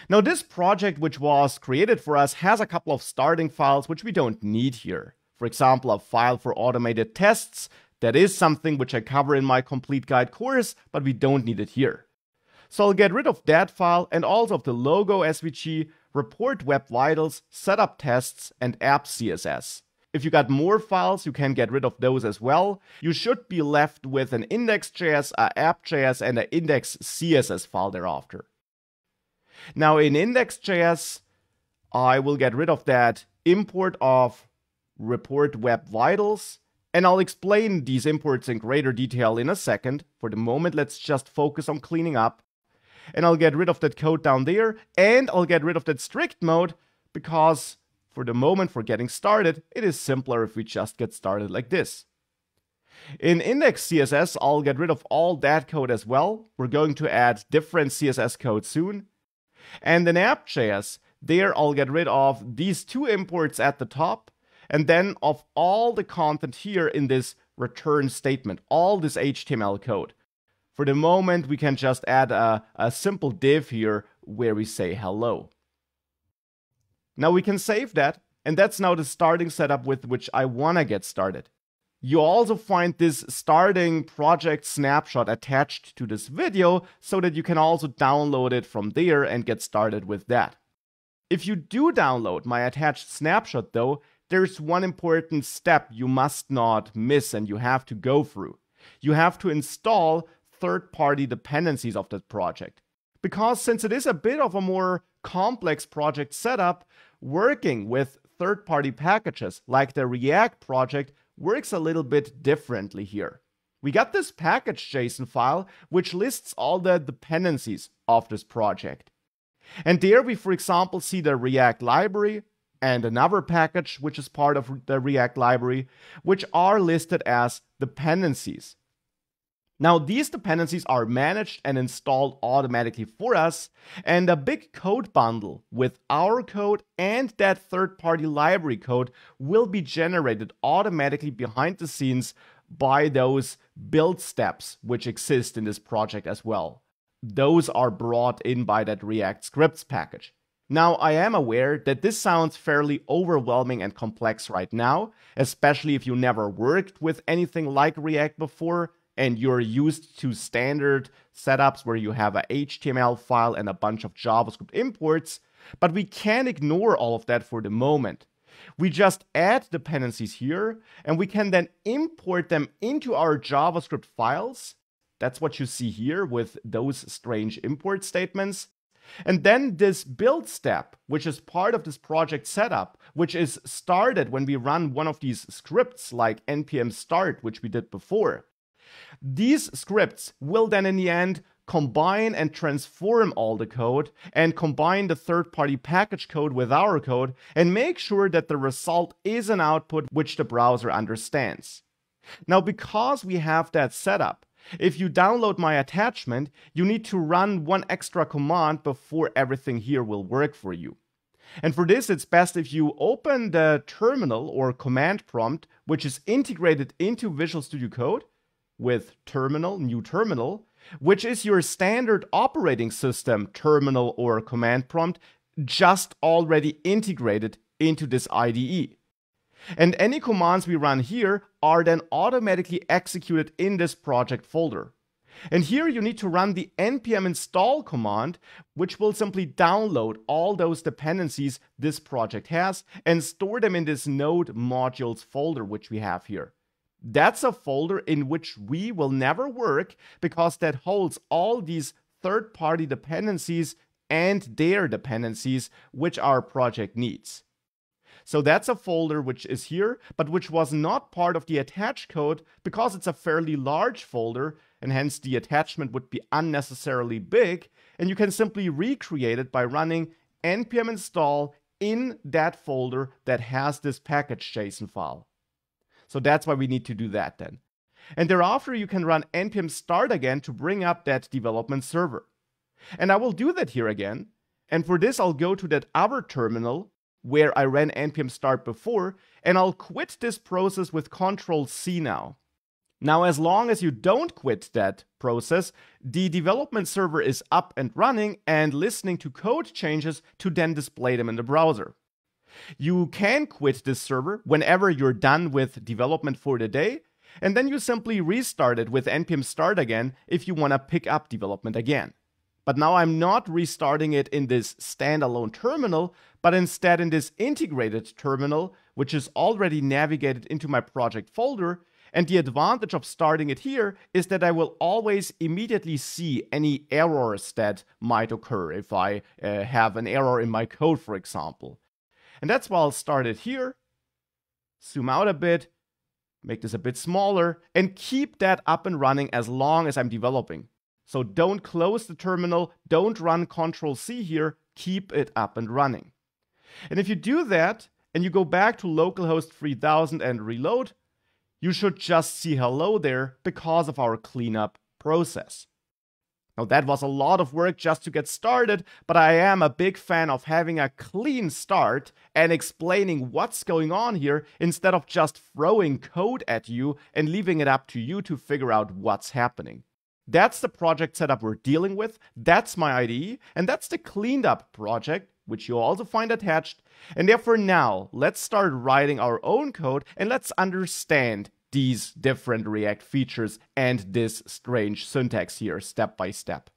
Now this project, which was created for us, has a couple of starting files which we don't need here. For example, a file for automated tests. That is something which I cover in my complete guide course, but we don't need it here. So I'll get rid of that file and also of the logo SVG, report web vitals, setup tests, and app CSS. If you got more files, you can get rid of those as well. You should be left with an index.js, a app.js, and an index CSS file thereafter. Now in index.js, I will get rid of that import of report web vitals, and I'll explain these imports in greater detail in a second. For the moment, let's just focus on cleaning up. And I'll get rid of that code down there, and I'll get rid of that strict mode, because for the moment, for getting started, it is simpler if we just get started like this. In index CSS, I'll get rid of all that code as well. We're going to add different CSS code soon. And in app.js, there I'll get rid of these two imports at the top, and then of all the content here in this return statement, all this HTML code. For the moment, we can just add a simple div here where we say hello. Now we can save that, and that's now the starting setup with which I want to get started. You also find this starting project snapshot attached to this video so that you can also download it from there and get started with that. If you do download my attached snapshot though, there's one important step you must not miss and you have to go through. You have to install third-party dependencies of that project. Because since it is a bit of a more complex project setup, working with third-party packages like the React project works a little bit differently here. We got this package.json file which lists all the dependencies of this project. And there we, for example, see the React library and another package which is part of the React library, which are listed as dependencies. Now, these dependencies are managed and installed automatically for us, and a big code bundle with our code and that third-party library code will be generated automatically behind the scenes by those build steps which exist in this project as well. Those are brought in by that React scripts package. Now, I am aware that this sounds fairly overwhelming and complex right now, especially if you never worked with anything like React before, and you're used to standard setups where you have a HTML file and a bunch of JavaScript imports, but we can ignore all of that for the moment. We just add dependencies here, and we can then import them into our JavaScript files. That's what you see here with those strange import statements. And then this build step, which is part of this project setup, which is started when we run one of these scripts like npm start, which we did before. These scripts will then in the end combine and transform all the code and combine the third-party package code with our code and make sure that the result is an output which the browser understands. Now, because we have that setup, if you download my attachment, you need to run one extra command before everything here will work for you. And for this, it's best if you open the terminal or command prompt, which is integrated into Visual Studio Code, with terminal, new terminal, which is your standard operating system terminal or command prompt, just already integrated into this IDE. And any commands we run here are then automatically executed in this project folder. And here you need to run the npm install command, which will simply download all those dependencies this project has and store them in this node modules folder, which we have here. That's a folder in which we will never work because that holds all these third-party dependencies and their dependencies which our project needs. So that's a folder which is here, but which was not part of the attached code because it's a fairly large folder and hence the attachment would be unnecessarily big, and you can simply recreate it by running npm install in that folder that has this package.json file. So that's why we need to do that then. And thereafter, you can run npm start again to bring up that development server. And I will do that here again. And for this, I'll go to that other terminal where I ran npm start before, and I'll quit this process with Ctrl-C now. Now, as long as you don't quit that process, the development server is up and running and listening to code changes to then display them in the browser. You can quit this server whenever you're done with development for the day, and then you simply restart it with npm start again if you want to pick up development again. But now I'm not restarting it in this standalone terminal, but instead in this integrated terminal, which is already navigated into my project folder. And the advantage of starting it here is that I will always immediately see any errors that might occur if I have an error in my code, for example. And that's why I'll start it here, zoom out a bit, make this a bit smaller, and keep that up and running as long as I'm developing. So don't close the terminal, don't run Ctrl+C here, keep it up and running. And if you do that, and you go back to localhost 3000 and reload, you should just see hello there because of our cleanup process. Now that was a lot of work just to get started, but I am a big fan of having a clean start and explaining what's going on here instead of just throwing code at you and leaving it up to you to figure out what's happening. That's the project setup we're dealing with, that's my IDE, and that's the cleaned up project, which you'll also find attached. And therefore now, let's start writing our own code and let's understand these different React features and this strange syntax here step by step.